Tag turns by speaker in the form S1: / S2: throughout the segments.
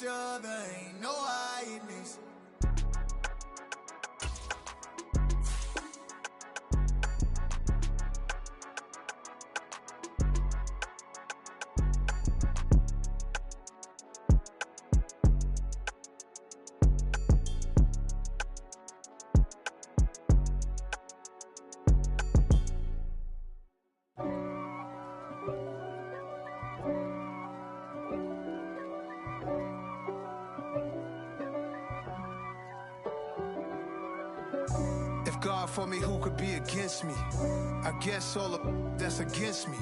S1: other, ain't no hiding this.
S2: If God for me, who could be against me? I guess all of that's against me.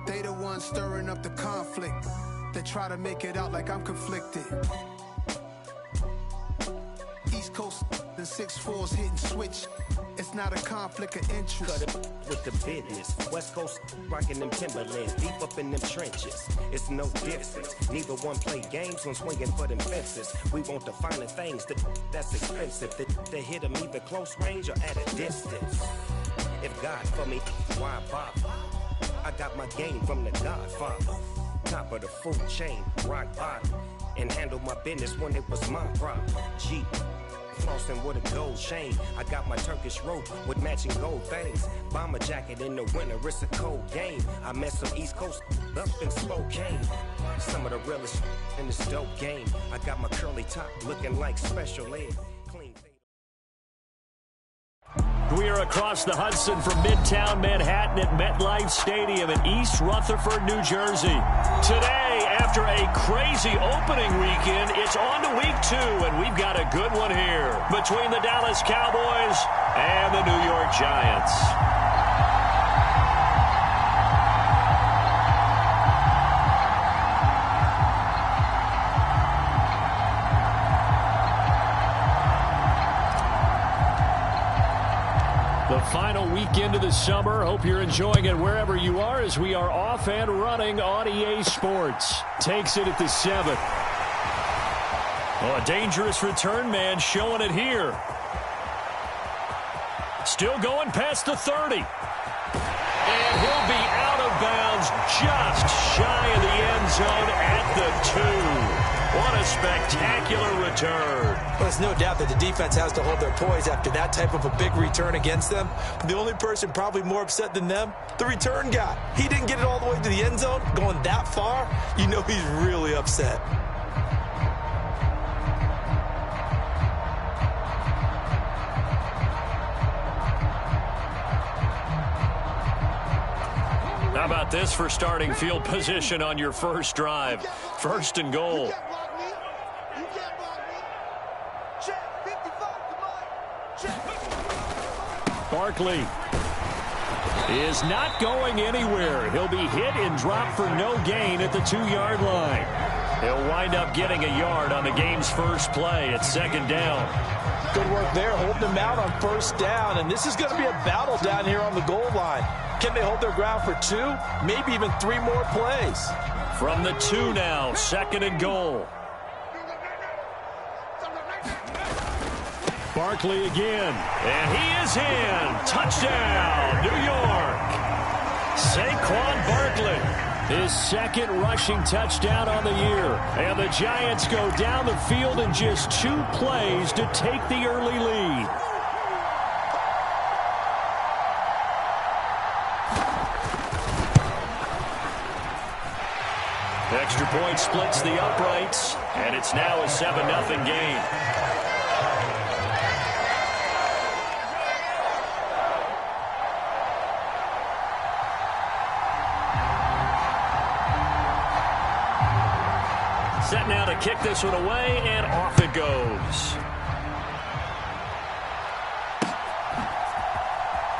S2: They the ones stirring up the conflict. They try to make it out like I'm conflicted. East Coast and 6'4's hitting switch. It's not a conflict of interest.
S3: Cut it with the business. West Coast rocking them Timberlands, deep up in them trenches. It's no difference. Neither one play games when swinging for them fences. We want the finer things that's expensive. That hit them either close range or at a distance. If God for me, why bother? I got my game from the Godfather. Top of the food chain, rock bottom. And handle my business when it was my problem. G. Flossing with a gold chain. I got my Turkish rope with matching gold things. Bomber jacket in the winter, it's a cold game. I met some East Coast up in Spokane. Some of the realest in this dope game. I got my curly top looking like special ed. Clean.
S4: We are across the Hudson from Midtown Manhattan at MetLife Stadium in East Rutherford, New Jersey. Today, after a crazy opening weekend, it's on to week 2, and we've got a good one here between the Dallas Cowboys and the New York Giants. The final weekend of the summer. Hope you're enjoying it wherever you are as we are off and running on EA Sports. Takes it at the 7. Oh, a dangerous return man showing it here. Still going past the 30. And he'll be out of bounds just shy of the end zone at the 2. What a spectacular return.
S5: Well, there's no doubt that the defense has to hold their poise after that type of a big return against them. But the only person probably more upset than them, the return guy. He didn't get it all the way to the end zone. Going that far, you know he's really upset.
S4: How about this for starting field position on your first drive? First and goal. Barkley is not going anywhere. He'll be hit and dropped for no gain at the 2-yard line. He'll wind up getting a yard on the game's first play at 2nd down.
S5: Good work there, holding them out on 1st down. And this is going to be a battle down here on the goal line. Can they hold their ground for 2, maybe even 3 more plays?
S4: From the 2 now, 2nd and goal. Barkley again, and he is in. Touchdown, New York. Saquon Barkley, his 2nd rushing touchdown on the year. And the Giants go down the field in just 2 plays to take the early lead. Extra point splits the uprights, and it's now a 7-0 game. Set now to kick this one away, and off it goes.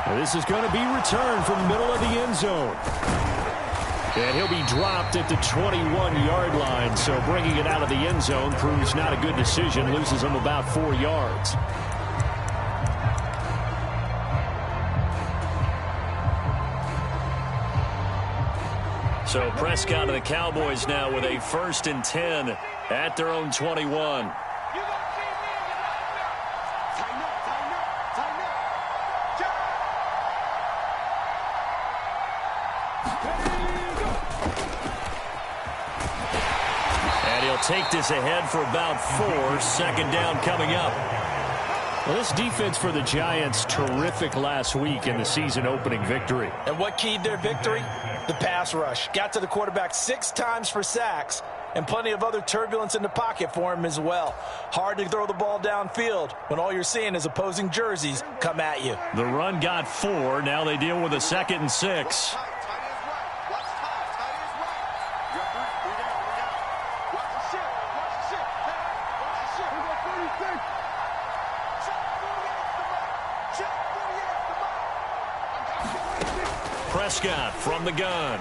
S4: And this is going to be returned from the middle of the end zone. And he'll be dropped at the 21-yard line, so bringing it out of the end zone proves not a good decision. Loses him about 4 yards. So Prescott and the Cowboys now with a 1st and 10 at their own 21. They'll take this ahead for about 4. Second down coming up. Well, this defense for the Giants, terrific last week in the season opening victory.
S5: And what keyed their victory? The pass rush. Got to the quarterback 6 times for sacks, and plenty of other turbulence in the pocket for him as well. Hard to throw the ball downfield when all you're seeing is opposing jerseys come at you.
S4: The run got 4. Now they deal with a 2nd and 6. Prescott from the gun.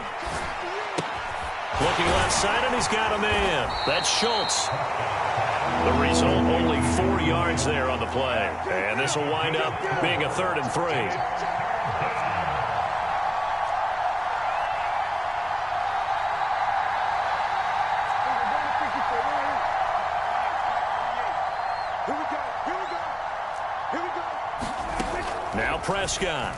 S4: Looking left side, and he's got a man. That's Schultz. The result, only 4 yards there on the play. And this will wind up being a 3rd and 3. Now Prescott.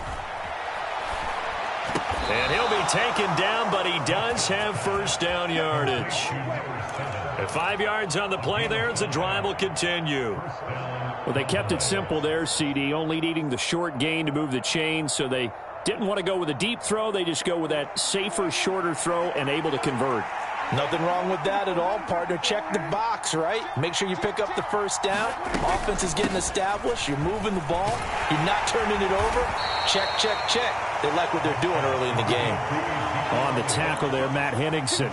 S4: And he'll be taken down, but he does have first down yardage. At 5 yards on the play there, the drive will continue.
S6: Well, they kept it simple there, CD, only needing the short gain to move the chains, so they didn't want to go with a deep throw. They just go with that safer, shorter throw and able to convert.
S5: Nothing wrong with that at all, partner. Check the box, right? Make sure you pick up the first down. Offense is getting established. You're moving the ball. You're not turning it over. Check, check, check. They like what they're doing early in the game.
S6: On the tackle there, Matt Henningsen.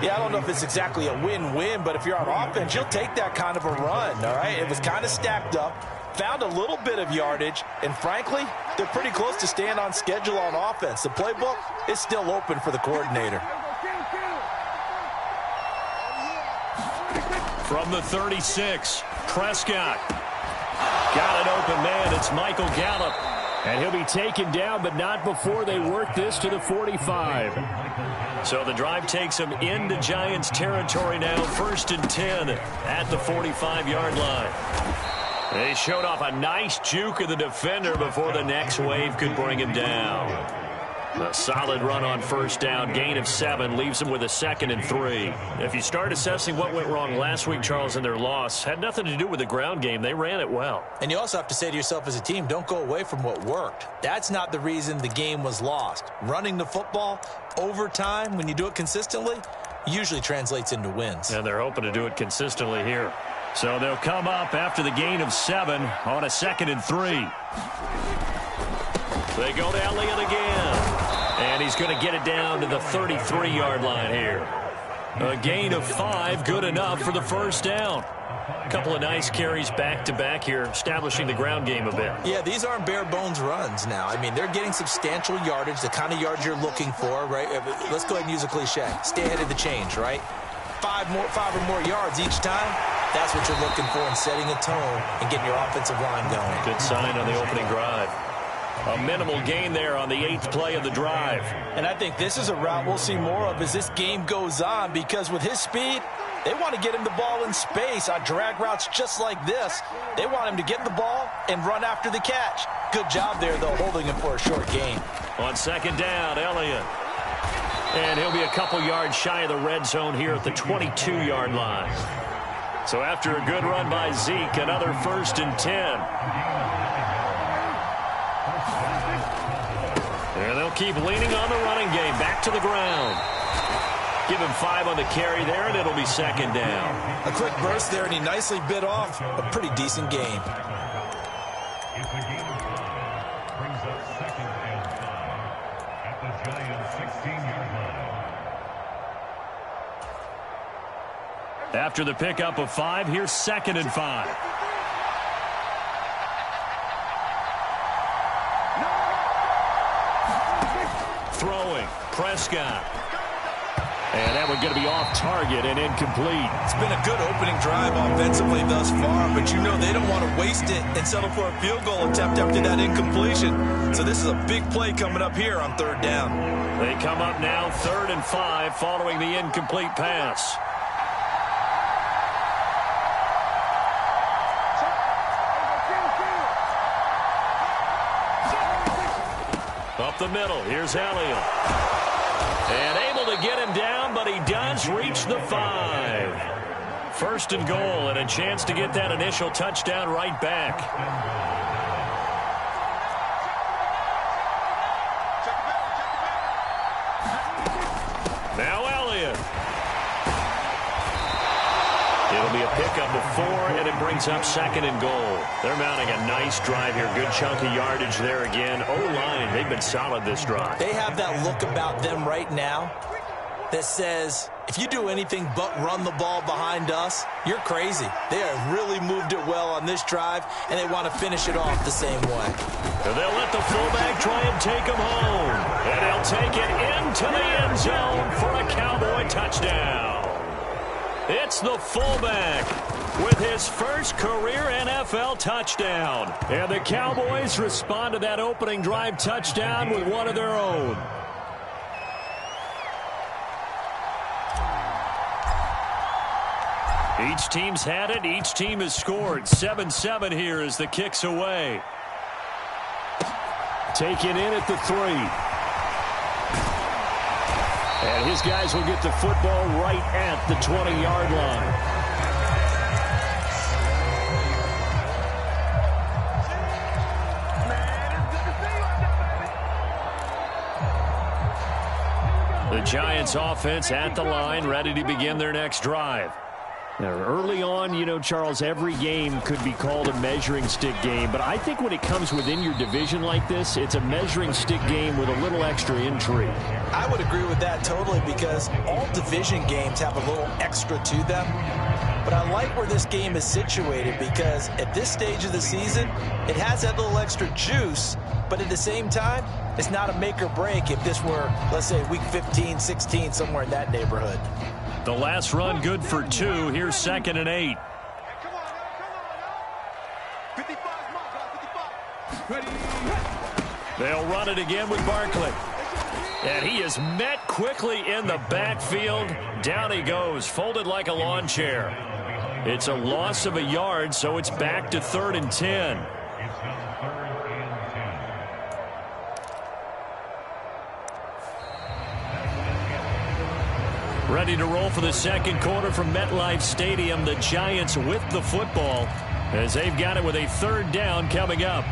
S5: Yeah, I don't know if it's exactly a win-win, but if you're on offense, you'll take that kind of a run, all right? It was kind of stacked up, found a little bit of yardage, and frankly, they're pretty close to staying on schedule on offense. The playbook is still open for the coordinator.
S4: From the 36, Prescott. Got an open man. It's Michael Gallup.
S6: And he'll be taken down, but not before they work this to the 45.
S4: So the drive takes them into Giants territory now. 1st and 10 at the 45-yard line. They showed off a nice juke of the defender before the next wave could bring him down. A solid run on first down, gain of 7, leaves them with a 2nd and 3. If you start assessing what went wrong last week, Charles, in their loss, had nothing to do with the ground game. They ran it well.
S5: And you also have to say to yourself as a team, don't go away from what worked. That's not the reason the game was lost. Running the football over time, when you do it consistently, usually translates into wins.
S4: And they're hoping to do it consistently here. So they'll come up after the gain of 7 on a 2nd and 3. They go to Elliott again. And he's going to get it down to the 33-yard line here. A gain of 5, good enough for the first down. A couple of nice carries back-to-back here, establishing the ground game a bit.
S5: Yeah, these aren't bare-bones runs now. I mean, they're getting substantial yardage, the kind of yards you're looking for, right? Let's go ahead and use a cliche. Stay ahead of the change, right? 5 or more yards each time. That's what you're looking for in setting a tone and getting your offensive line going.
S4: Good sign on the opening drive. A minimal gain there on the 8th play of the drive.
S5: And I think this is a route we'll see more of as this game goes on, because with his speed, they want to get him the ball in space on drag routes just like this. They want him to get the ball and run after the catch. Good job there, though, holding him for a short gain.
S4: On 2nd down, Elliott. And he'll be a couple yards shy of the red zone here at the 22-yard line. So after a good run by Zeke, another 1st and 10. And they'll keep leaning on the running game. Back to the ground. Give him 5 on the carry there, and it'll be 2nd down.
S5: A quick burst there, and he nicely bit off a pretty decent game.
S4: After the pickup of 5, here's 2nd and 5. Throwing, Prescott. And that one going to be off target and incomplete.
S5: It's been a good opening drive offensively thus far, but you know they don't want to waste it and settle for a field goal attempt after that incompletion. So this is a big play coming up here on 3rd down.
S4: They come up now 3rd and 5 following the incomplete pass. Up the middle, here's Elliott. And able to get him down, but he does reach the 5. First and goal, and a chance to get that initial touchdown right back. Now Elliott. It'll be a pickup of 4, and it brings up second and goal. They're mounting a nice drive here. Good chunk of yardage there again. O-line, they've been solid this drive.
S5: They have that look about them right now that says, if you do anything but run the ball behind us, you're crazy. They have really moved it well on this drive, and they want to finish it off the same way.
S4: And they'll let the fullback try and take him home. And he'll take it into the end zone for a Cowboy touchdown. It's the fullback with his first career NFL touchdown. And the Cowboys respond to that opening drive touchdown with one of their own. Each team's had it. Each team has scored. 7-7 here as the kick's away. Taken in at the 3. And his guys will get the football right at the 20-yard line. The Giants offense at the line, ready to begin their next drive. Now, early on, you know, Charles, every game could be called a measuring stick game. But I think when it comes within your division like this, it's a measuring stick game with a little extra intrigue.
S5: I would agree with that totally because all division games have a little extra to them. But I like where this game is situated because at this stage of the season, it has that little extra juice. But at the same time, it's not a make or break if this were, let's say, week 15, 16, somewhere in that neighborhood.
S4: The last run good for 2. Here's 2nd and 8. They'll run it again with Barkley. And he is met quickly in the backfield. Down he goes, folded like a lawn chair. It's a loss of a yard, so it's back to 3rd and 10. Ready to roll for the second quarter from MetLife Stadium. The Giants with the football as they've got it with a 3rd down coming up.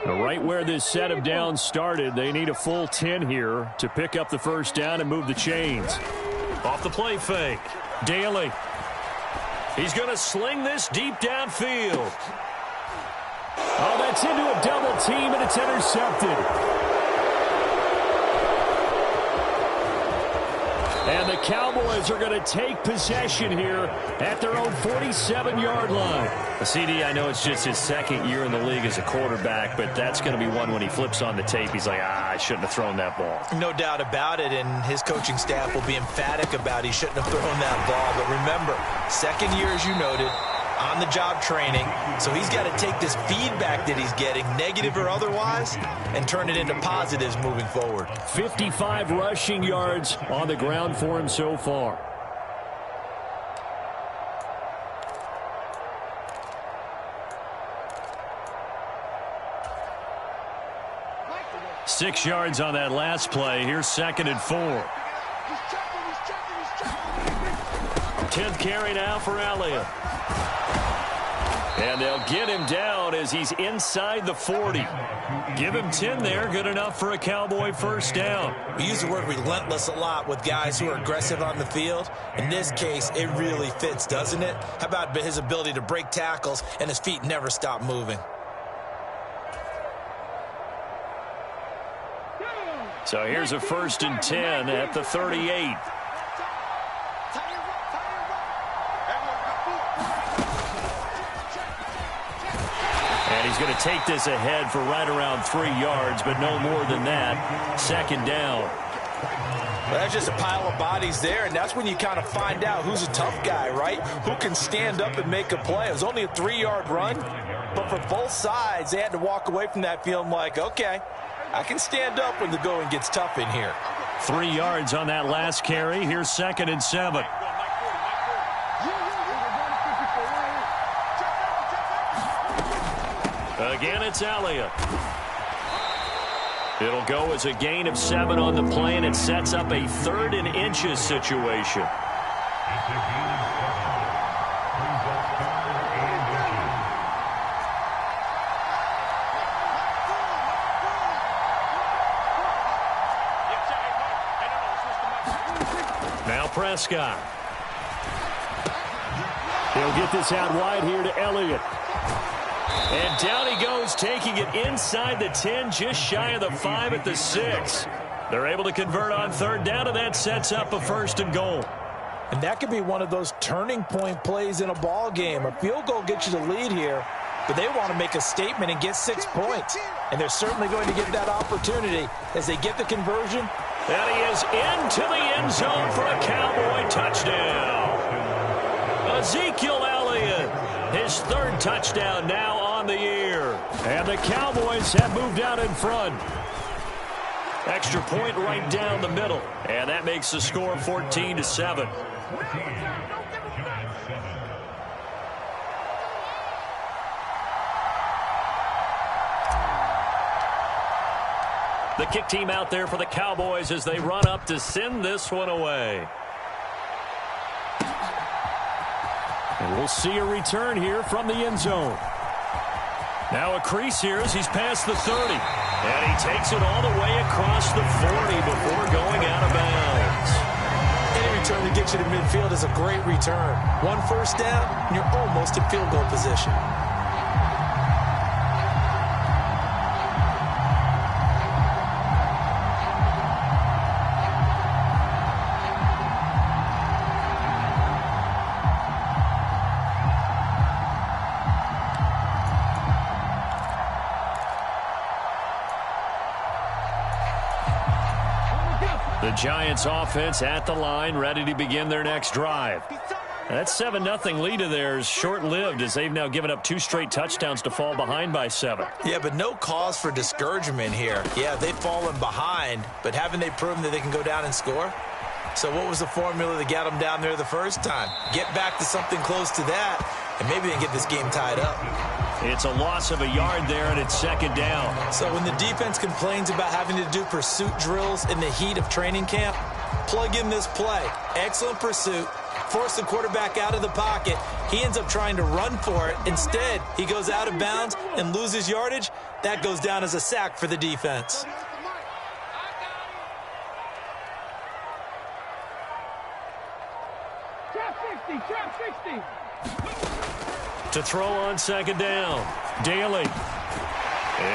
S4: Right where this set of downs started, they need a full 10 here to pick up the first down and move the chains. Off the play fake. Daly. He's going to sling this deep downfield. Oh, that's into a double team, and it's intercepted. And the Cowboys are going to take possession here at their own 47-yard line. CD, I know it's just his 2nd year in the league as a quarterback, but that's going to be one when he flips on the tape. He's like, I shouldn't have thrown that ball.
S5: No doubt about it, and his coaching staff will be emphatic about he shouldn't have thrown that ball. But remember, 2nd year, as you noted, on-the-job training. So he's got to take this feedback that he's getting, negative or otherwise, and turn it into positives moving forward.
S4: 55 rushing yards on the ground for him so far. Six yards on that last play. Here's 2nd and 4. 10th carry now for Elliott. And they'll get him down as he's inside the 40. Give him 10 there. Good enough for a Cowboy first down.
S5: We use the word relentless a lot with guys who are aggressive on the field. In this case, it really fits, doesn't it? How about his ability to break tackles and his feet never stop moving?
S4: So here's a 1st and 10 at the 38. And he's going to take this ahead for right around 3 yards, but no more than that. 2nd down.
S5: Well, that's just a pile of bodies there, and that's when you kind of find out who's a tough guy, right? Who can stand up and make a play. It was only a 3-yard run, but for both sides, they had to walk away from that feeling like, okay, I can stand up when the going gets tough in here.
S4: 3 yards on that last carry. Here's 2nd and 7. Again, it's Elliott. It'll go as a gain of 7 on the play, and it sets up a 3rd and inches situation. Now Prescott. He'll get this out wide here to Elliott. And down he goes, taking it inside the 10, just shy of the 5 at the 6. They're able to convert on 3rd down, and that sets up a 1st and goal.
S5: And that could be one of those turning point plays in a ball game. A field goal gets you the lead here, but they want to make a statement and get 6 points. And they're certainly going to get that opportunity as they get the conversion.
S4: And he is into the end zone for a Cowboy touchdown. Ezekiel Elliott, his 3rd touchdown now on the year. And the Cowboys have moved out in front. Extra point right down the middle. And that makes the score 14-7. The kick team out there for the Cowboys as they run up to send this one away. And we'll see a return here from the end zone. Now a crease here as he's past the 30. And he takes it all the way across the 40 before going out of bounds.
S5: Any return that gets you to midfield is a great return. 1 first down, and you're almost in field goal position.
S4: The Giants offense at the line, ready to begin their next drive. That 7-0 lead of theirs short-lived as they've now given up 2 straight touchdowns to fall behind by 7.
S5: Yeah, but no cause for discouragement here. Yeah, they've fallen behind, but haven't they proven that they can go down and score? So what was the formula that got them down there the first time? Get back to something close to that, and maybe they get this game tied up.
S4: It's a loss of a yard there, and it's 2nd down.
S5: So when the defense complains about having to do pursuit drills in the heat of training camp, plug in this play. Excellent pursuit. Force the quarterback out of the pocket. He ends up trying to run for it. Instead, he goes out of bounds and loses yardage. That goes down as a sack for the defense.
S7: Trap 60.
S4: To throw on 2nd down. Daly.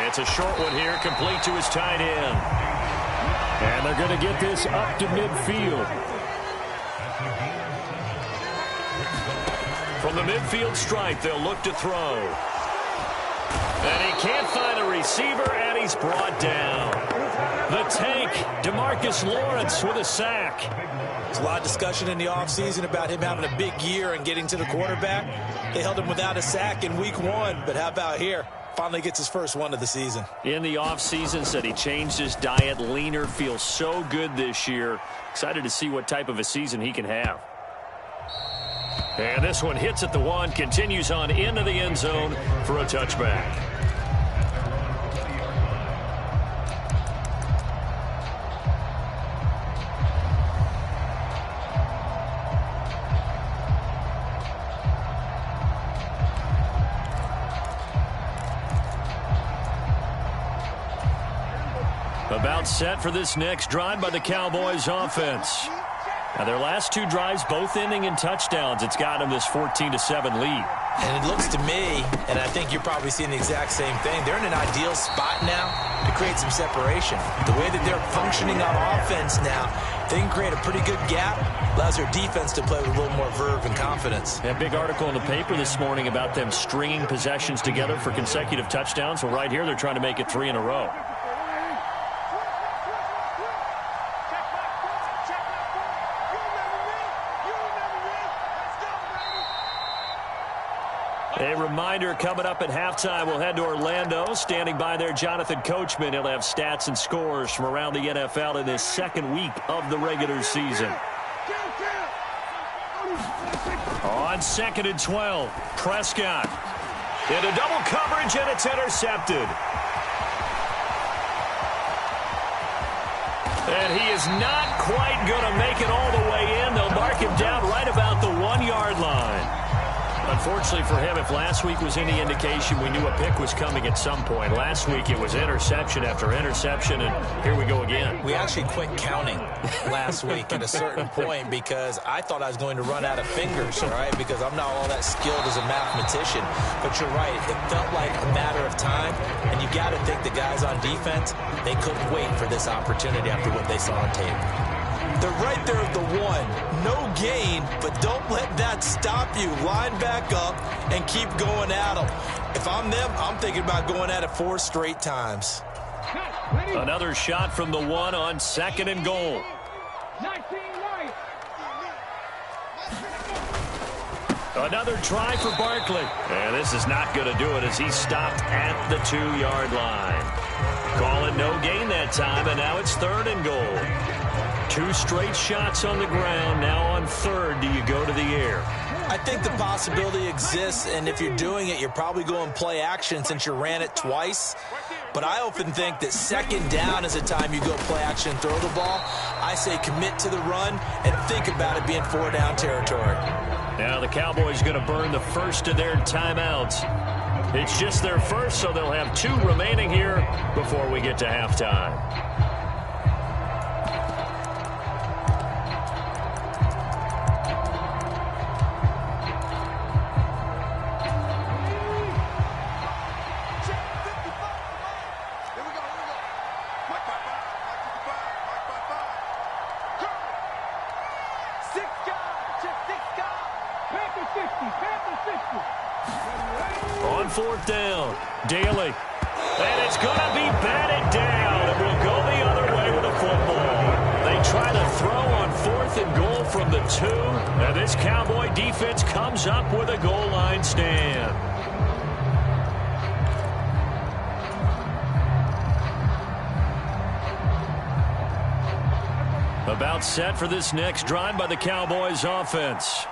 S4: It's a short one here, complete to his tight end. And they're going to get this up to midfield. From the midfield stripe, they'll look to throw. And he can't find a receiver, and he's brought down. The tank, DeMarcus Lawrence with a sack.
S5: There's a lot of discussion in the offseason about him having a big year and getting to the quarterback. They held him without a sack in week 1, but how about here? Finally gets his first one of the season.
S4: In the offseason, said he changed his diet, leaner, feels so good this year. Excited to see what type of a season he can have. And this one hits at the 1, continues on into the end zone for a touchback. About set for this next drive by the Cowboys offense. Now their last 2 drives both ending in touchdowns. It's got them this 14-7 lead.
S5: And it looks to me, and I think you're probably seeing the exact same thing, they're in an ideal spot now to create some separation. The way that they're functioning on offense now, they can create a pretty good gap, allows their defense to play with a little more verve and confidence.
S4: A big article in the paper this morning about them stringing possessions together for consecutive touchdowns. Well, right here they're trying to make it 3 in a row. A reminder coming up at halftime, we'll head to Orlando. Standing by there, Jonathan Coachman. He'll have stats and scores from around the NFL in this second week of the regular season. On 2nd and 12, Prescott. Into double coverage, and it's intercepted. And he is not quite going to make it all the way in. They'll mark him down right about the 1-yard line. Unfortunately for him, if last week was any indication, we knew a pick was coming at some point. Last week it was interception after interception, and here we go again.
S5: We actually quit counting last week at a certain point because I thought I was going to run out of fingers, all right, because I'm not all that skilled as a mathematician. But you're right. It felt like a matter of time, and you got to think the guys on defense, they couldn't wait for this opportunity after what they saw on tape. They're right there at the 1. No gain, but don't let that stop you. Line back up and keep going at them. If I'm them, I'm thinking about going at it 4 straight times.
S4: Another shot from the 1 on 2nd and goal.
S7: 19-9.
S4: Another try for Barkley. And this is not going to do it as he's stopped at the 2-yard line. Call it no gain that time, and now it's 3rd and goal. 2 straight shots on the ground. Now on 3rd, do you go to the air?
S5: I think the possibility exists, and if you're doing it, you're probably going play action since you ran it twice. But I often think that 2nd down is a time you go play action and throw the ball. I say commit to the run and think about it being 4-down territory.
S4: Now the Cowboys going to burn the first of their timeouts. It's just their first, so they'll have 2 remaining here before we get to halftime. On 4th down, Daly. And it's going to be batted down. It will go the other way with a football. They try to throw on 4th and goal from the 2. And this Cowboy defense comes up with a goal line stand. About set for this next drive by the Cowboys offense.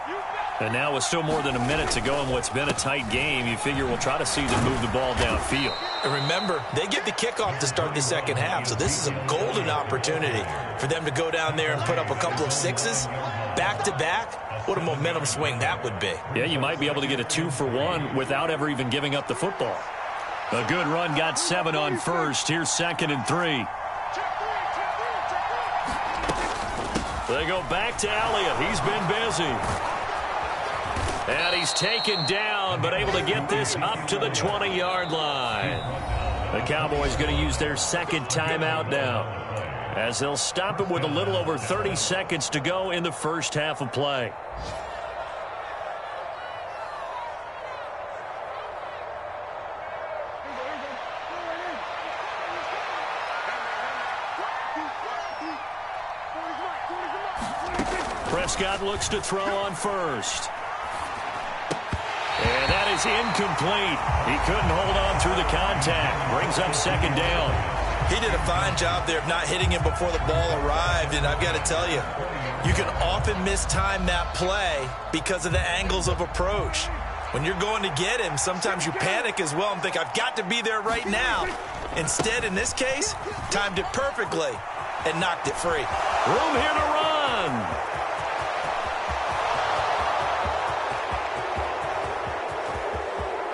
S4: And now with still more than a minute to go in what's been a tight game, you figure we'll try to see them move the ball downfield.
S5: And remember, they get the kickoff to start the second half, so this is a golden opportunity for them to go down there and put up a couple of 6s back-to-back. What a momentum swing that would be.
S4: Yeah, you might be able to get a 2-for-1 without ever even giving up the football. A good run got 7 on 1st. Here's 2nd and 3. They go back to Elliott. He's been busy. And he's taken down, but able to get this up to the 20-yard line. The Cowboys going to use their 2nd timeout now, as they'll stop him with a little over 30 seconds to go in the first half of play. Prescott looks to throw on 1st. And that is incomplete. He couldn't hold on through the contact. Brings up 2nd down.
S5: He did a fine job there of not hitting him before the ball arrived, and I've got to tell you, you can often mistime that play because of the angles of approach. When you're going to get him, sometimes you panic as well and think, I've got to be there right now. Instead, in this case, timed it perfectly and knocked it free.
S4: Room here to run.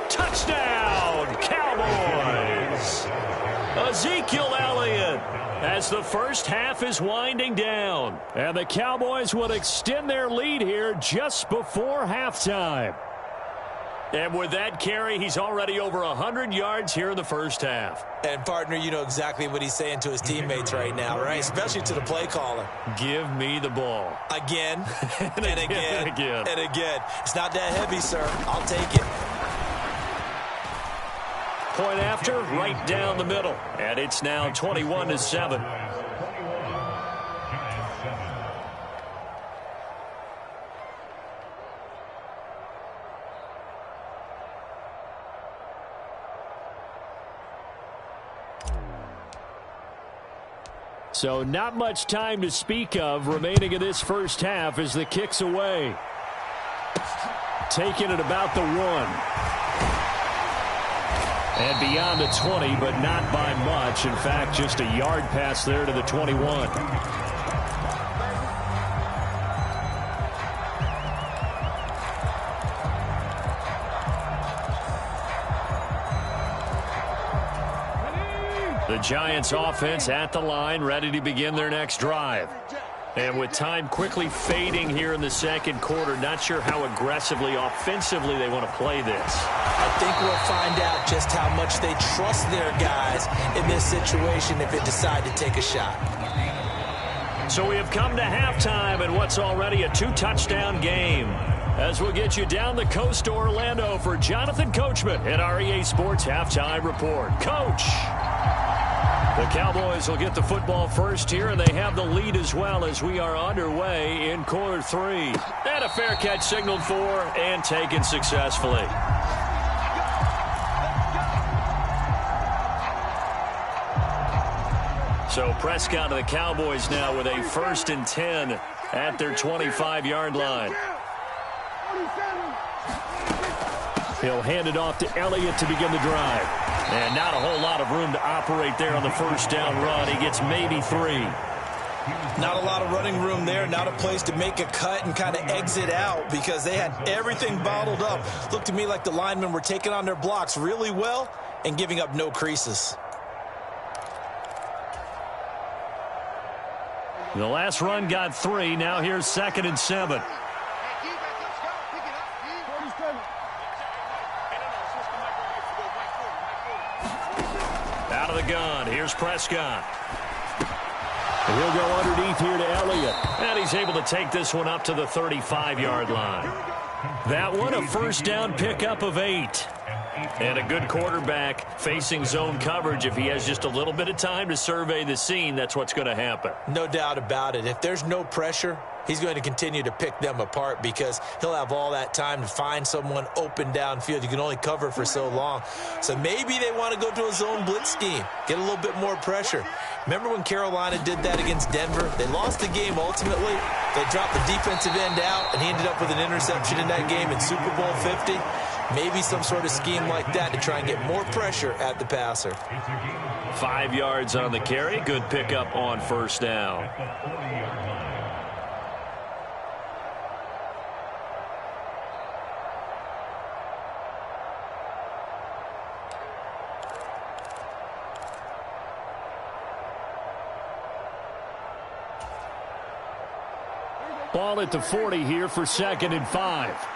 S4: Touchdown, Cowboys! Ezekiel Elliott as the first half is winding down. And the Cowboys will extend their lead here just before halftime. And with that carry, he's already over 100 yards here in the first half.
S5: And, partner, you know exactly what he's saying to his teammates right now, right? Especially to the play caller.
S4: Give me the ball.
S5: Again, and again,
S4: and again.
S5: and again. It's not that heavy, sir. I'll take it.
S4: Point after, right down the middle. And it's now 21-7. So not much time to speak of remaining in this first half as the kick's away. Taking it about the 1. And beyond the 20, but not by much. In fact, just a yard pass there to the 21. The Giants offense at the line, ready to begin their next drive. And with time quickly fading here in the second quarter, not sure how aggressively, offensively they want to play this.
S5: I think we'll find out just how much they trust their guys in this situation if they decide to take a shot.
S4: So we have come to halftime in what's already a 2-touchdown game. As we'll get you down the coast to Orlando for Jonathan Coachman at our EA Sports Halftime Report. Coach! The Cowboys will get the football first here, and they have the lead as well as we are underway in quarter 3. And a fair catch signaled for and taken successfully. So Prescott of the Cowboys now with a 1st and 10 at their 25-yard line. He'll hand it off to Elliott to begin the drive. And not a whole lot of room to operate there on the first down run. He gets maybe 3.
S5: Not a lot of running room there. Not a place to make a cut and kind of exit out because they had everything bottled up. Looked to me like the linemen were taking on their blocks really well and giving up no creases.
S4: The last run got 3. Now here's 2nd and 7. Out of the gun. Here's Prescott. And he'll go underneath here to Elliott. And he's able to take this one up to the 35-yard line. That one a first down pickup of 8. And a good quarterback facing zone coverage. If he has just a little bit of time to survey the scene, that's what's going to happen.
S5: No doubt about it. If there's no pressure, he's going to continue to pick them apart because he'll have all that time to find someone open downfield. You can only cover for so long. So maybe they want to go to a zone blitz scheme, get a little bit more pressure. Remember when Carolina did that against Denver? They lost the game ultimately. They dropped the defensive end out, and he ended up with an interception in that game in Super Bowl 50. Maybe some sort of scheme like that to try and get more pressure at the passer.
S4: 5 yards on the carry. Good pickup on first down. Ball at the 40 here for 2nd and 5.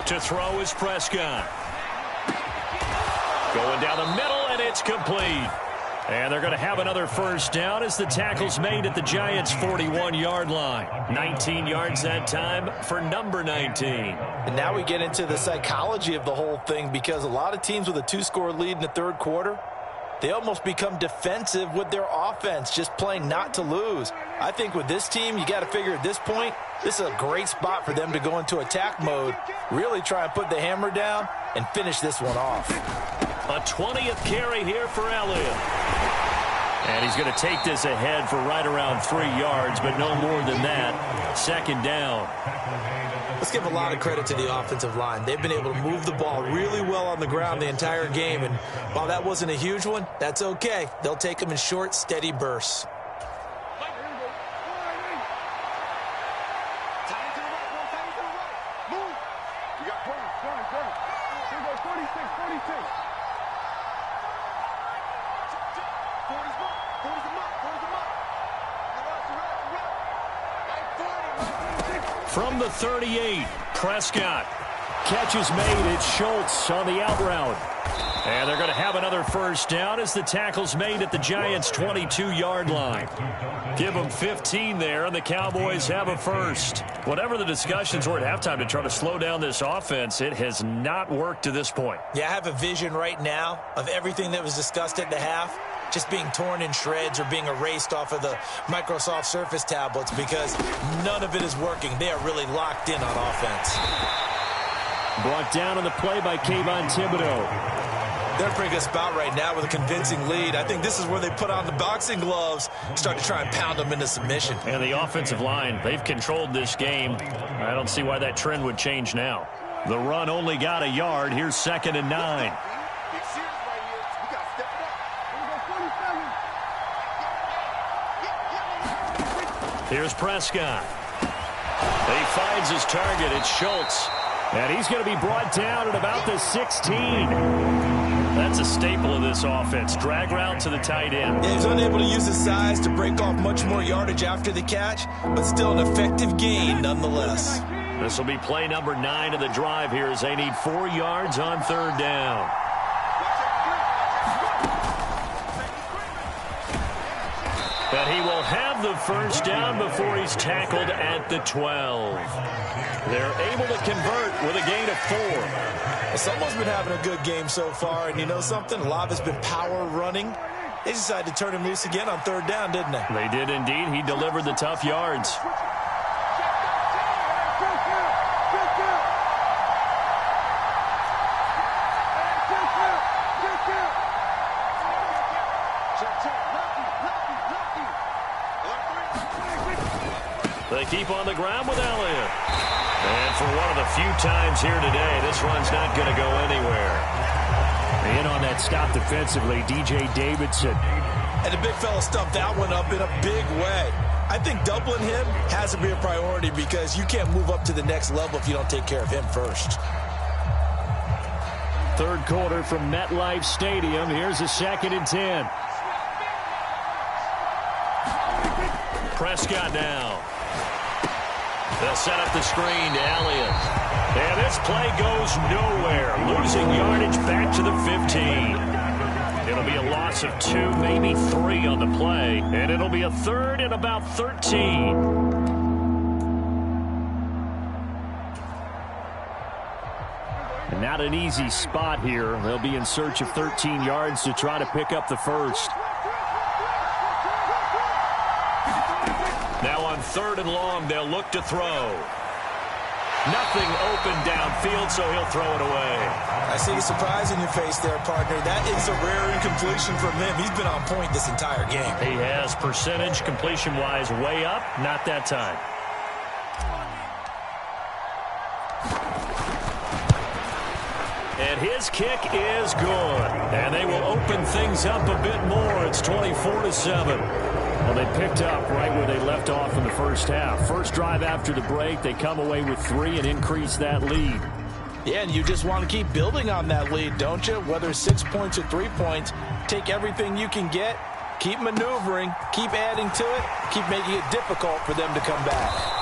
S4: To throw is Prescott. Going down the middle, and it's complete. And they're going to have another first down as the tackle's made at the Giants' 41-yard line. 19 yards that time for number 19.
S5: And now we get into the psychology of the whole thing because a lot of teams with a 2-score lead in the third quarter, they almost become defensive with their offense, just playing not to lose. I think with this team, you got to figure at this point, this is a great spot for them to go into attack mode, really try and put the hammer down and finish this one off.
S4: A 20th carry here for Elliott. And he's going to take this ahead for right around 3 yards, but no more than that. 2nd down.
S5: Let's give a lot of credit to the offensive line. They've been able to move the ball really well on the ground the entire game. And while that wasn't a huge one, that's okay. They'll take them in short, steady bursts.
S4: From the 38, Prescott. Catch is made. It's Schultz on the out route. And they're going to have another first down as the tackle's made at the Giants' 22-yard line. Give them 15 there, and the Cowboys have a first. Whatever the discussions were at halftime to try to slow down this offense, it has not worked to this point.
S5: Yeah, I have a vision right now of everything that was discussed at the half. just being torn in shreds or being erased off of the Microsoft Surface tablets because none of it is working. They are really locked in on offense.
S6: Brought down on the play by Kayvon Thibodeau.
S5: They're in a pretty good spot right now with a convincing lead. I think this is where they put on the boxing gloves, start to try and pound them into submission.
S6: And the offensive line, they've controlled this game. I don't see why that trend would change now. The run only got a yard. Here's 2nd and 9. Here's Prescott. He finds his target. It's Schultz. And he's going to be brought down at about the 16. That's a staple of this offense. Drag route to the tight end.
S5: Yeah, he's unable to use his size to break off much more yardage after the catch, but still an effective gain nonetheless.
S6: This will be play number 9 of the drive here as they need 4 yards on 3rd down. But he will have the first down before he's tackled at the 12. They're able to convert with a gain of 4.
S5: Someone's been having a good game so far, and you know something? A lot has been power running. They decided to turn him loose again on 3rd down, didn't they?
S6: They did indeed. He delivered the tough yards. They keep on the ground with Elliott. And for one of the few times here today, this run's not going to go anywhere. In on that stop defensively, DJ Davidson.
S5: And the big fella stuffed that one up in a big way. I think doubling him has to be a priority because you can't move up to the next level if you don't take care of him first.
S6: 3rd quarter from MetLife Stadium. Here's a 2nd and 10. Prescott now. They'll set up the screen to Elliott. And this play goes nowhere. Losing yardage back to the 15. It'll be a loss of 2, maybe 3 on the play. And it'll be a 3rd and about 13. And not an easy spot here. They'll be in search of 13 yards to try to pick up the first. Now on 3rd and long, they'll look to throw. Nothing open downfield, so he'll throw it away.
S5: I see the surprise in your face there, partner. That is a rare incompletion from him. He's been on point this entire game.
S6: He has percentage completion-wise way up. Not that time. And his kick is good. And they will open things up a bit more. It's 24-7. Well, they picked up right where they left off in the first half. First drive after the break, they come away with 3 and increase that lead.
S5: Yeah, and you just want to keep building on that lead, don't you? Whether it's 6 points or 3 points, take everything you can get, keep maneuvering, keep adding to it, keep making it difficult for them to come back.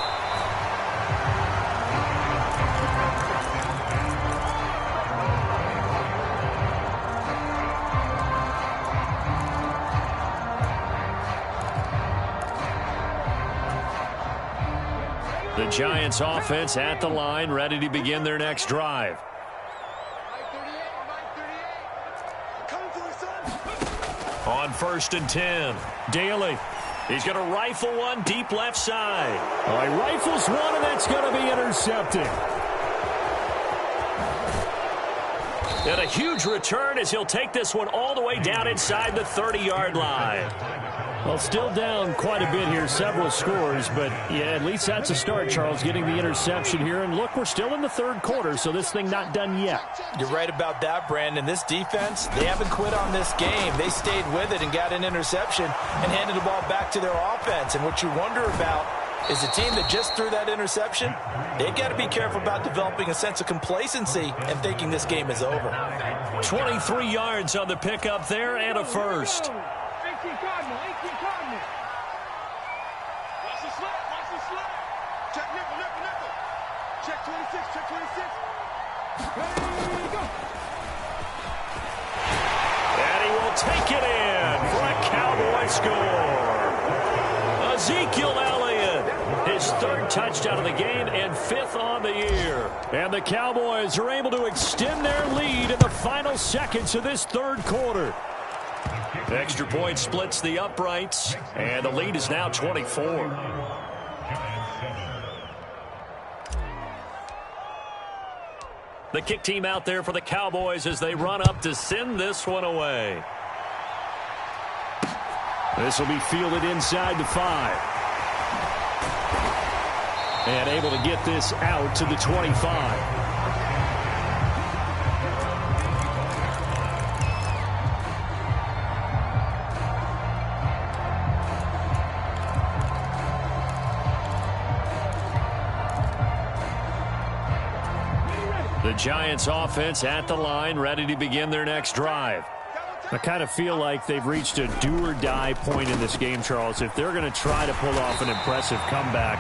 S6: The Giants offense at the line, ready to begin their next drive. On 1st and 10, Daly. He's going to rifle one deep left side. He rifles one, and that's going to be intercepted. And a huge return as he'll take this one all the way down inside the 30-yard line. Well, still down quite a bit here, several scores, but yeah, at least that's a start, Charles, getting the interception here. And look, we're still in the 3rd quarter, so this thing not done yet.
S5: You're right about that, Brandon. This defense, they haven't quit on this game. They stayed with it and got an interception and handed the ball back to their offense. And what you wonder about is a team that just threw that interception, they've got to be careful about developing a sense of complacency and thinking this game is over.
S6: 23 yards on the pickup there and a first.
S7: Check 26, check 26.
S6: And he will take it in for a Cowboy score. Ezekiel Elliott, his 3rd touchdown of the game and 5th on the year. And the Cowboys are able to extend their lead in the final seconds of this 3rd quarter.
S4: Extra point splits the uprights, and the lead is now 24. The kick team out there for the Cowboys as they run up to send this one away. This will be fielded inside the 5. And able to get this out to the 25. The Giants offense at the line, ready to begin their next drive. I kind of feel like they've reached a do-or-die point in this game, Charles. If they're going to try to pull off an impressive comeback,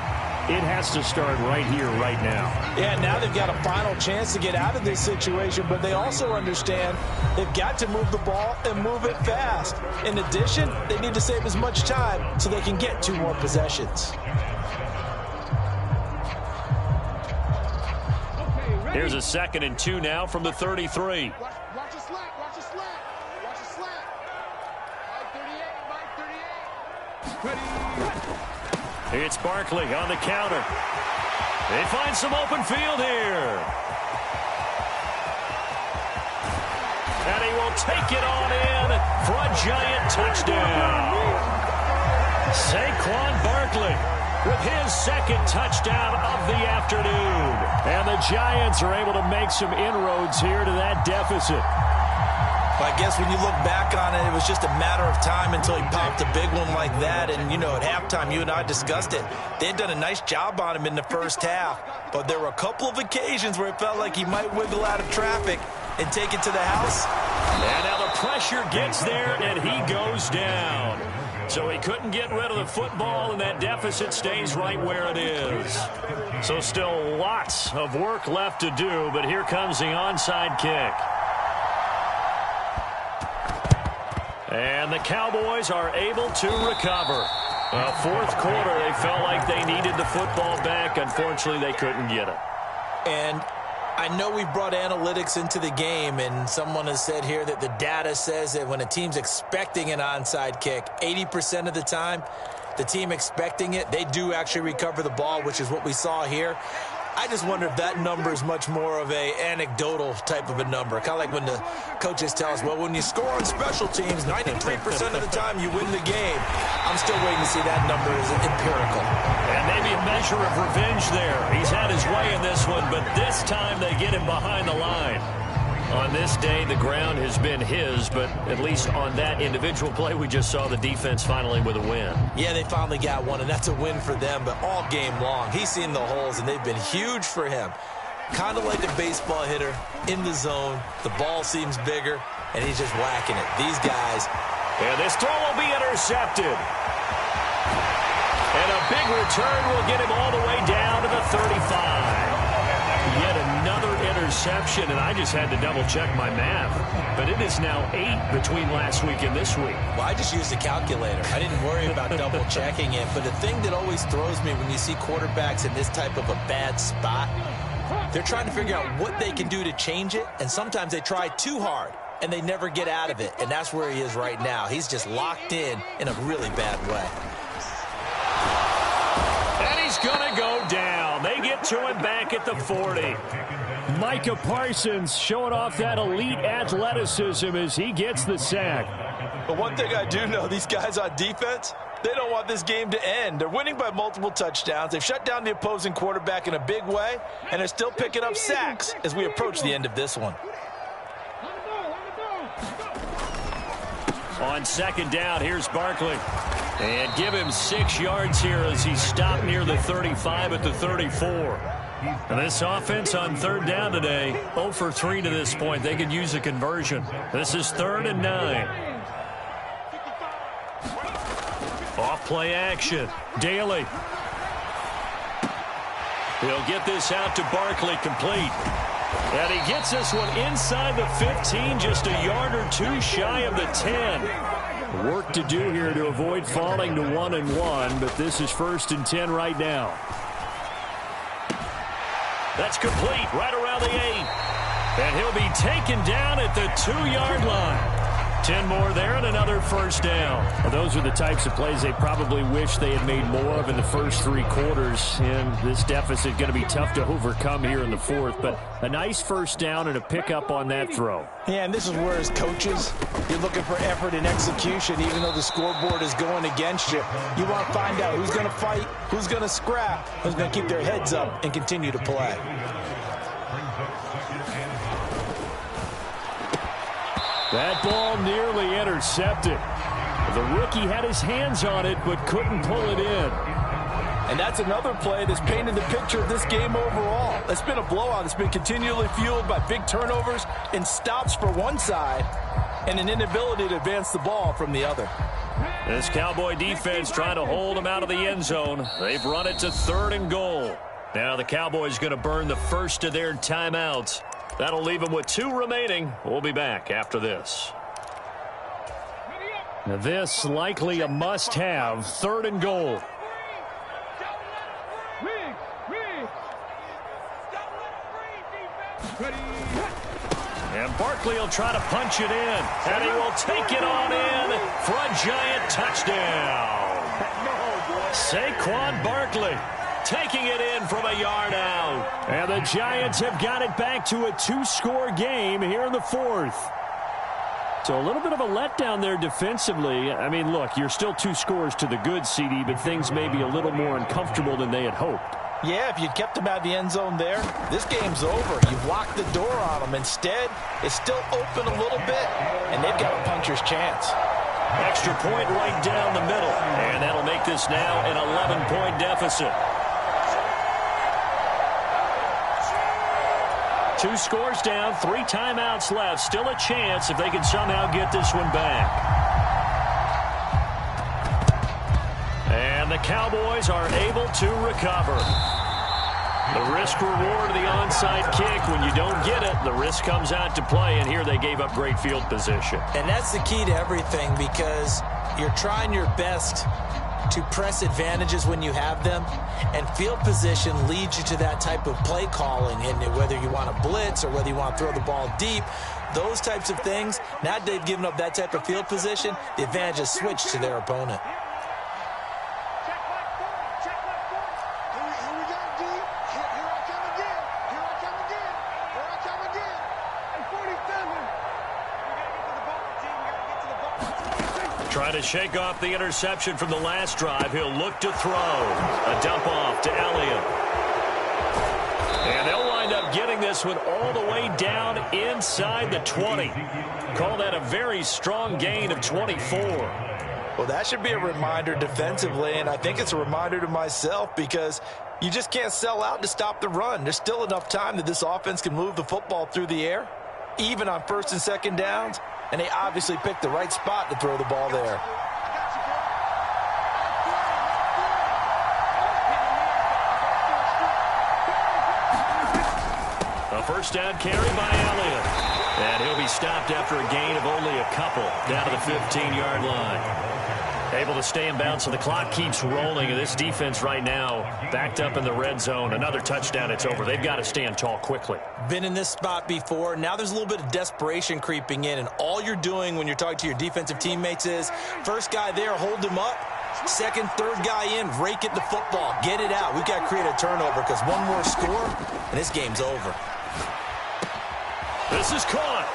S4: it has to start right here, right now.
S5: Yeah, now they've got a final chance to get out of this situation, but they also understand they've got to move the ball and move it fast. In addition, they need to save as much time so they can get 2 more possessions.
S4: Here's a 2nd and 2 now from the 33.
S7: Watch a slant, watch a slant, watch a slant. Mike 38, Mike 38.
S4: It's Barkley on the counter. They find some open field here. And he will take it on in for a Giant touchdown. Saquon Barkley with his 2nd touchdown of the afternoon. And the Giants are able to make some inroads here to that deficit.
S5: I guess when you look back on it, it was just a matter of time until he popped a big one like that. And, you know, at halftime, you and I discussed it. They had done a nice job on him in the first half. But there were a couple of occasions where it felt like he might wiggle out of traffic and take it to the house.
S4: And now the pressure gets there, and he goes down. So he couldn't get rid of the football, and that deficit stays right where it is. So still lots of work left to do, but here comes the onside kick. And the Cowboys are able to recover. Fourth quarter, they felt like they needed the football back. Unfortunately, they couldn't get it.
S5: And I know we brought analytics into the game, and someone has said here that the data says that when a team's expecting an onside kick, 80% of the time, the team expecting it, they do actually recover the ball, which is what we saw here. I just wonder if that number is much more of a anecdotal type of a number. Kind of like when the coaches tell us, well, when you score on special teams, 93% of the time you win the game. I'm still waiting to see that number as empirical.
S4: And maybe a measure of revenge there. He's had his way in this one, but this time they get him behind the line. On this day, the ground has been his, but at least on that individual play, we just saw the defense finally with a win.
S5: Yeah, they finally got one, and that's a win for them, but all game long, he's seen the holes, and they've been huge for him. Kind of like a baseball hitter in the zone. The ball seems bigger, and he's just whacking it. These guys.
S4: And this throw will be intercepted. And a big return will get him all the way down to the 35. Yet another interception, and I just had to double-check my math. But it is now 8 between last week and this week.
S5: Well, I just used a calculator. I didn't worry about double-checking it. But the thing that always throws me when you see quarterbacks in this type of a bad spot, they're trying to figure out what they can do to change it, and sometimes they try too hard, and they never get out of it. And that's where he is right now. He's just locked in a really bad way.
S4: And he's going to go down. They get to him back at the 40. Micah Parsons showing off that elite athleticism as he gets the sack.
S5: But one thing I do know, these guys on defense, they don't want this game to end. They're winning by multiple touchdowns. They've shut down the opposing quarterback in a big way, and they're still picking up sacks as we approach the end of this one.
S4: On 2nd down, here's Barkley. And give him 6 yards here as he stopped near the 35 at the 34. And this offense on 3rd down today, 0 for 3 to this point. They could use a conversion. This is 3rd and 9. Off play action. Daly. He'll get this out to Barkley complete. And he gets this one inside the 15, just a yard or 2 shy of the 10. Work to do here to avoid falling to 1-1, but this is 1st and 10 right now. That's complete right around the 8. And he'll be taken down at the 2-yard line. 10 more there and another first down.
S6: Well, those are the types of plays they probably wish they had made more of in the first 3 quarters. And this deficit going to be tough to overcome here in the fourth. But a nice first down and a pickup on that throw.
S5: Yeah, and this is where as coaches, you're looking for effort and execution even though the scoreboard is going against you. You want to find out who's going to fight, who's going to scrap, who's going to keep their heads up and continue to play.
S6: That ball nearly intercepted. The rookie had his hands on it but couldn't pull it in.
S5: And that's another play that's painted the picture of this game overall. It's been a blowout. It's been continually fueled by big turnovers and stops for one side and an inability to advance the ball from the other.
S4: This Cowboy defense trying to hold them out of the end zone. They've run it to 3rd and goal. Now the Cowboys going to burn the first of their timeouts. That'll leave them with 2 remaining. We'll be back after this.
S6: Now this likely a must-have. 3rd and goal.
S4: And Barkley will try to punch it in. And he will take it on in for a giant touchdown. Saquon Barkley taking it in from a yard out.
S6: And the Giants have got it back to a 2-score game here in the 4th. So a little bit of a letdown there defensively. I mean, look, you're still 2 scores to the good, CD, but things may be a little more uncomfortable than they had hoped.
S5: Yeah, if you'd kept them out of the end zone there, this game's over. You've locked the door on them. Instead, it's still open a little bit, and they've got a puncher's chance.
S4: Extra point right down the middle. And that'll make this now an 11-point deficit. 2 scores down, 3 timeouts left. Still a chance if they can somehow get this one back. And the Cowboys are able to recover. The risk-reward of the onside kick, when you don't get it, the risk comes out to play, and here they gave up great field position.
S5: And that's the key to everything, because you're trying your best to press advantages when you have them, and field position leads you to that type of play calling, and whether you want to blitz or whether you want to throw the ball deep, those types of things, now that they've given up that type of field position, the advantage has switched to their opponent.
S4: Trying to shake off the interception from the last drive. He'll look to throw. A dump off to Elliott. And they'll wind up getting this one all the way down inside the 20. Call that a very strong gain of 24.
S5: Well, that should be a reminder defensively, and I think it's a reminder to myself, because you just can't sell out to stop the run. There's still enough time that this offense can move the football through the air, even on 1st and 2nd downs. And they obviously picked the right spot to throw the ball there.
S4: A first down carry by Elliott. And he'll be stopped after a gain of only a couple down to the 15-yard line. Able to stay in bounds, so the clock keeps rolling. And this defense right now backed up in the red zone. Another touchdown, it's over. They've got to stand tall quickly.
S5: Been in this spot before. Now there's a little bit of desperation creeping in. And all you're doing when you're talking to your defensive teammates is, first guy there, hold him up. Second, third guy in, rake at the football. Get it out. We've got to create a turnover, because one more score, and this game's over.
S4: This is caught.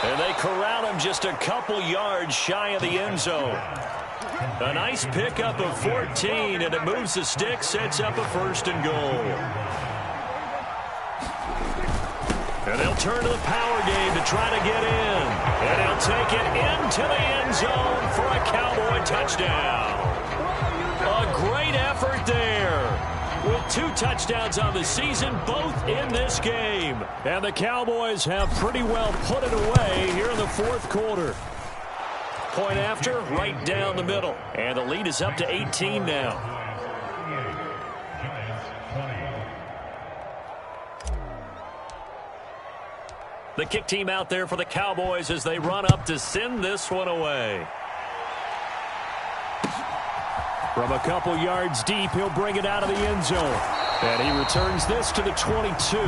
S4: And they corral him just a couple yards shy of the end zone. A nice pickup of 14, and it moves the stick, sets up a 1st and goal. And they'll turn to the power game to try to get in. And he'll take it into the end zone for a Cowboy touchdown. A great effort there, with 2 touchdowns on the season, both in this game.
S6: And the Cowboys have pretty well put it away here in the 4th quarter.
S4: Point after, right down the middle. And the lead is up to 18 now. The kick team out there for the Cowboys as they run up to send this one away.
S6: From a couple yards deep, he'll bring it out of the end zone. And he returns this to the 22.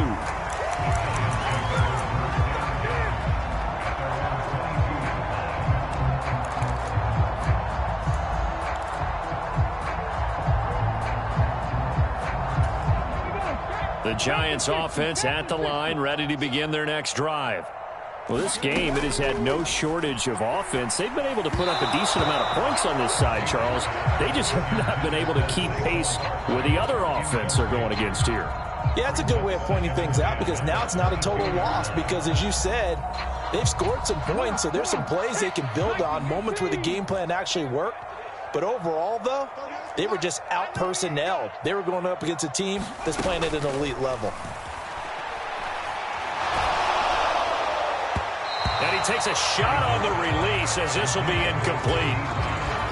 S4: The Giants offense at the line, ready to begin their next drive. Well, this game, it has had no shortage of offense. They've been able to put up a decent amount of points on this side, Charles. They just have not been able to keep pace with the other offense they're going against here.
S5: Yeah, it's a good way of pointing things out because now it's not a total loss because, as you said, they've scored some points, so there's some plays they can build on, moments where the game plan actually worked. But overall, though, they were just out-personnelled. They were going up against a team that's playing at an elite level.
S4: And he takes a shot on the release as this will be incomplete.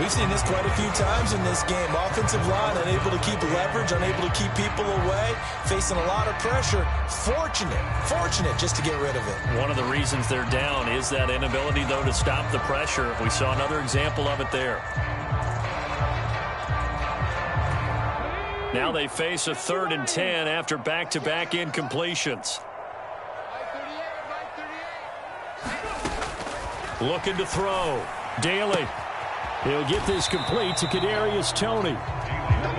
S5: We've seen this quite a few times in this game. Offensive line unable to keep leverage, unable to keep people away, facing a lot of pressure. Fortunate just to get rid of it.
S4: One of the reasons they're down is that inability, though, to stop the pressure. We saw another example of it there. Now they face a 3rd and 10 after back-to-back incompletions. Looking to throw. Daly. He'll get this complete to Kadarius Toney.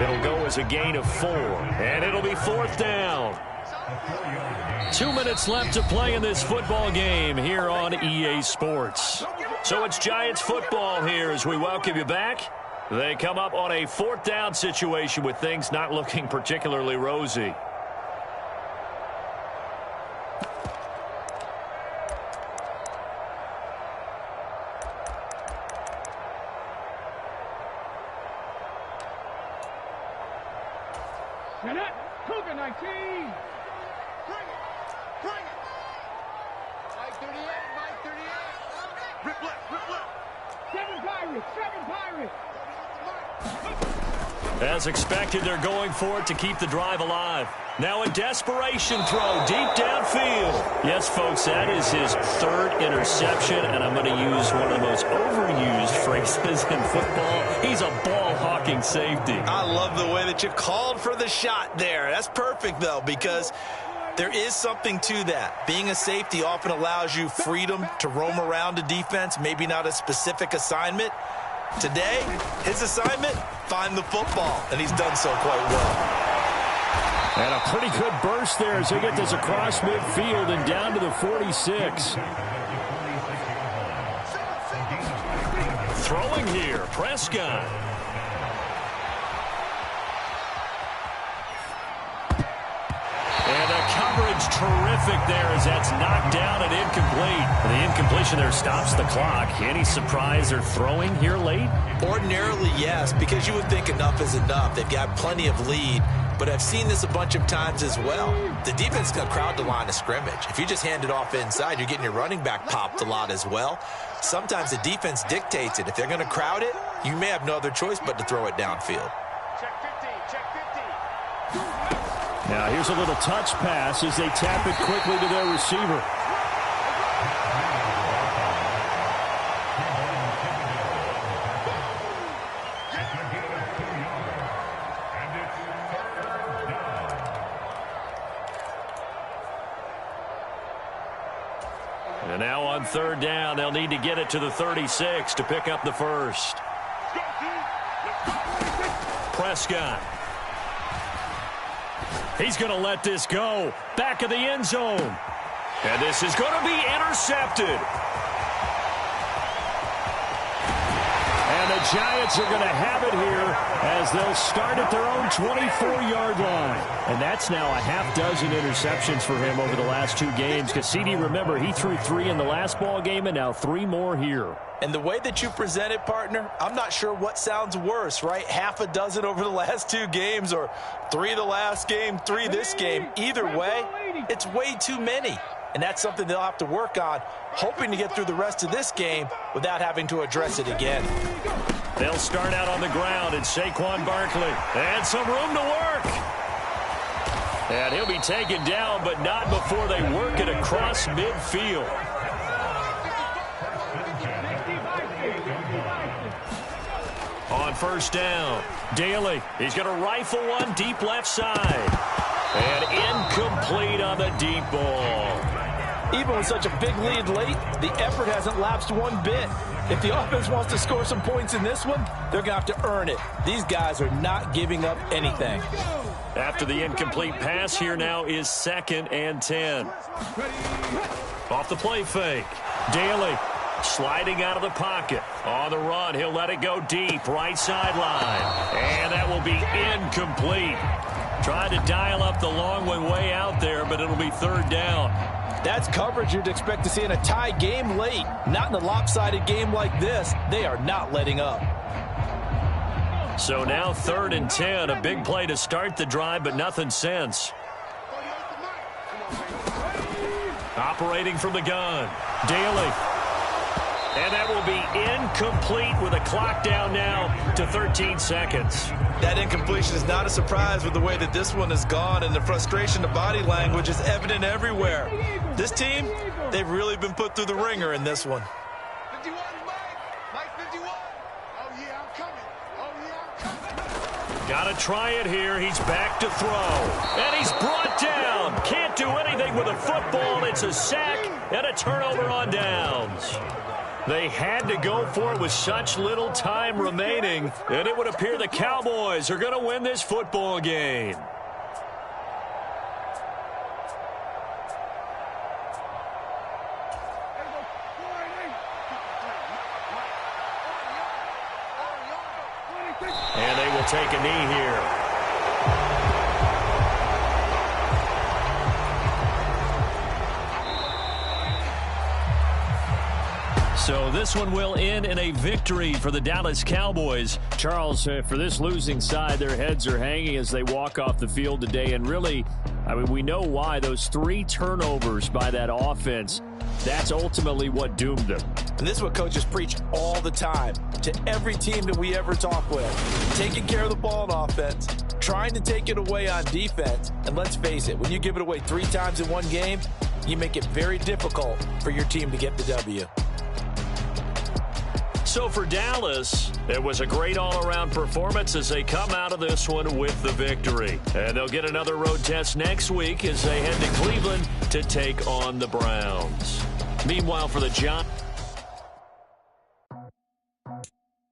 S4: It'll go as a gain of 4. And it'll be 4th down. 2 minutes left to play in this football game here on EA Sports. So it's Giants football here as we welcome you back. They come up on a 4th down situation with things not looking particularly rosy.
S7: Cougar 19. Bring it. Mike 38, Mike 38. Rip left. 7 Pirates.
S4: As expected, they're going for it to keep the drive alive. Now a desperation throw deep downfield. Yes, folks, that is his 3rd interception, and I'm going to use one of the most overused phrases in football. He's a ball-hawking safety.
S5: I love the way that you called for the shot there. That's perfect, though, because there is something to that. Being a safety often allows you freedom to roam around a defense, maybe not a specific assignment. Today, his assignment, find the football, and he's done so quite well.
S4: And a pretty good burst there as they get this across midfield and down to the 46. Throwing here, Prescott. And the coverage terrific there as that's knocked down and incomplete. The incompletion there stops the clock. Any surprise they're throwing here late?
S5: Ordinarily, yes, because you would think enough is enough. They've got plenty of lead. But I've seen this a bunch of times as well. The defense is going to crowd the line of scrimmage. If you just hand it off inside, you're getting your running back popped a lot as well. Sometimes the defense dictates it. If they're going to crowd it, you may have no other choice but to throw it downfield.
S7: Check 50.
S4: Now here's a little touch pass as they tap it quickly to their receiver. And now on 3rd down, they'll need to get it to the 36 to pick up the first. Prescott. He's going to let this go. Back of the end zone. And this is going to be intercepted. And the Giants are going to have it here as they'll start at their own 24-yard line. And that's now a half dozen interceptions for him over the last 2 games. Because CD, remember, he threw 3 in the last ball game and now 3 more here.
S5: And the way that you present it, partner, I'm not sure what sounds worse, right? Half a dozen over the last 2 games or 3 the last game, 3 this game. Either way, it's way too many. And that's something they'll have to work on, hoping to get through the rest of this game without having to address it again.
S4: They'll start out on the ground and Saquon Barkley. And some room to work. And he'll be taken down, but not before they work it across midfield. On 1st down, Daly. He's going to rifle one deep left side. And incomplete on the deep ball.
S5: Even with such a big lead late, the effort hasn't lapsed one bit. If the offense wants to score some points in this one, they're going to have to earn it. These guys are not giving up anything.
S4: After the incomplete pass, here now is 2nd and 10. Off the play fake. Daly sliding out of the pocket. On the run, he'll let it go deep. Right sideline. And that will be incomplete. Tried to dial up the long way out there, but it'll be 3rd down.
S5: That's coverage you'd expect to see in a tie game late. Not in a lopsided game like this. They are not letting up.
S4: So now 3rd and 10. A big play to start the drive, but nothing since. Operating from the gun. Daly. And that will be incomplete with a clock down now to 13 seconds.
S5: That incompletion is not a surprise with the way that this one has gone, and the frustration, the body language is evident everywhere. This team, they've really been put through the ringer in this one.
S7: 51, Mike 51. Oh, yeah, I'm coming. Oh, yeah, I'm coming.
S4: Got to try it here. He's back to throw. And he's brought down. Can't do anything with a football. It's a sack and a turnover on downs. They had to go for it with such little time remaining, and it would appear the Cowboys are going to win this football game. And they will take a knee here. So this one will end in a victory for the Dallas Cowboys.
S6: Charles, for this losing side, their heads are hanging as they walk off the field today. And really, I mean, we know why. Those 3 turnovers by that offense, that's ultimately what doomed them.
S5: And this is what coaches preach all the time to every team that we ever talk with. Taking care of the ball on offense, trying to take it away on defense. And let's face it, when you give it away 3 times in one game, you make it very difficult for your team to get the W.
S4: So for Dallas, it was a great all-around performance as they come out of this one with the victory. And they'll get another road test next week as they head to Cleveland to take on the Browns. Meanwhile, for the Giants.